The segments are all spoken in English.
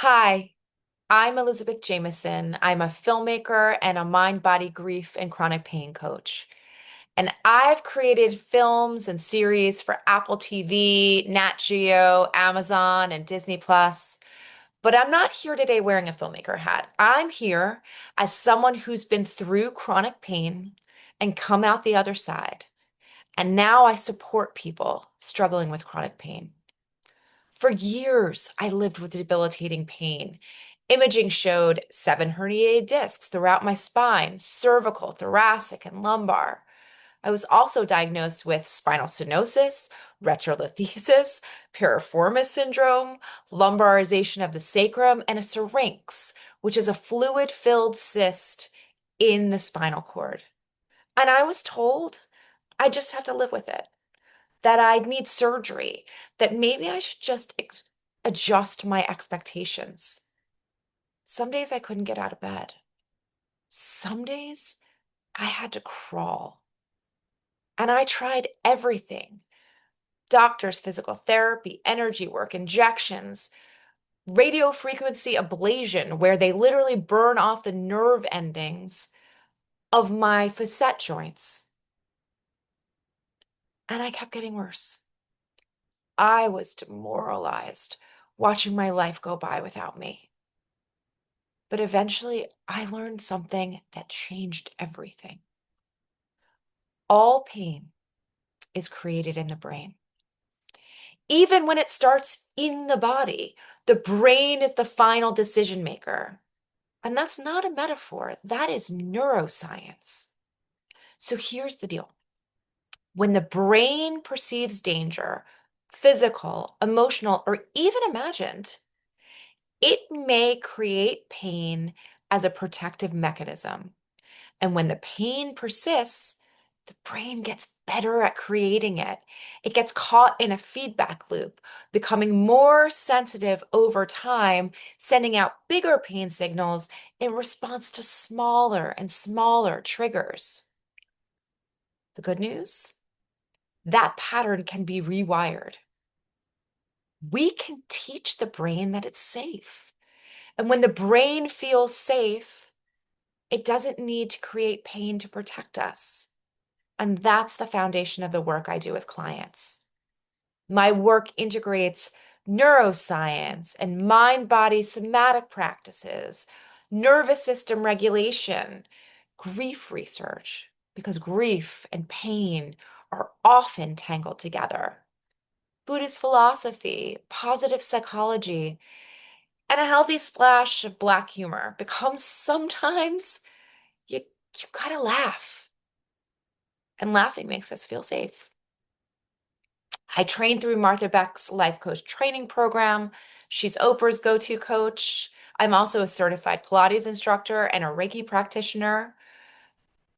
Hi, I'm Elizabeth Jameson. I'm a filmmaker and a mind, body, grief, and chronic pain coach. And I've created films and series for Apple TV, Nat Geo, Amazon, and Disney Plus. But I'm not here today wearing a filmmaker hat. I'm here as someone who's been through chronic pain and come out the other side. And now I support people struggling with chronic pain. For years, I lived with debilitating pain. Imaging showed 7 herniated discs throughout my spine, cervical, thoracic, and lumbar. I was also diagnosed with spinal stenosis, retrolithiasis, piriformis syndrome, lumbarization of the sacrum, and a syrinx, which is a fluid-filled cyst in the spinal cord. And I was told I just have to live with it, that I'd need surgery, that maybe I should just adjust my expectations. Some days I couldn't get out of bed. Some days I had to crawl. And I tried everything: doctors, physical therapy, energy work, injections, radiofrequency ablation, where they literally burn off the nerve endings of my facet joints. And I kept getting worse. I was demoralized watching my life go by without me. But eventually, I learned something that changed everything. All pain is created in the brain. Even when it starts in the body, the brain is the final decision maker. And that's not a metaphor, that is neuroscience. So here's the deal: when the brain perceives danger, physical, emotional, or even imagined, it may create pain as a protective mechanism. And when the pain persists, the brain gets better at creating it. It gets caught in a feedback loop, becoming more sensitive over time, sending out bigger pain signals in response to smaller and smaller triggers. The good news? That pattern can be rewired. We can teach the brain that it's safe. And when the brain feels safe, it doesn't need to create pain to protect us. And that's the foundation of the work I do with clients. My work integrates neuroscience and mind-body somatic practices, nervous system regulation, grief research, because grief and pain are often tangled together, Buddhist philosophy, positive psychology, and a healthy splash of Black humor, because sometimes you gotta laugh, and laughing makes us feel safe. I trained through Martha Beck's life coach training program. She's Oprah's go-to coach. I'm also a certified Pilates instructor and a Reiki practitioner.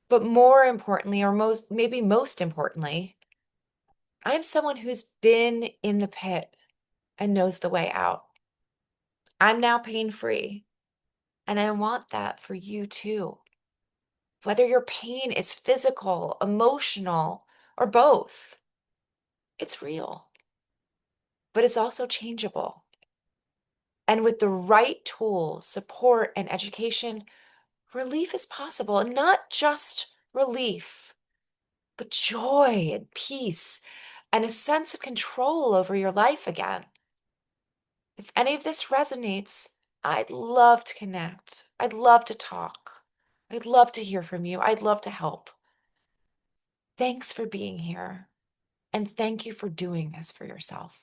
But more importantly, or maybe most importantly, I'm someone who's been in the pit and knows the way out. I'm now pain-free, and I want that for you too. Whether your pain is physical, emotional, or both, it's real, but it's also changeable. And with the right tools, support, and education, relief is possible. And not just relief, but joy and peace and a sense of control over your life again. If any of this resonates, I'd love to connect. I'd love to talk. I'd love to hear from you. I'd love to help. Thanks for being here. And thank you for doing this for yourself.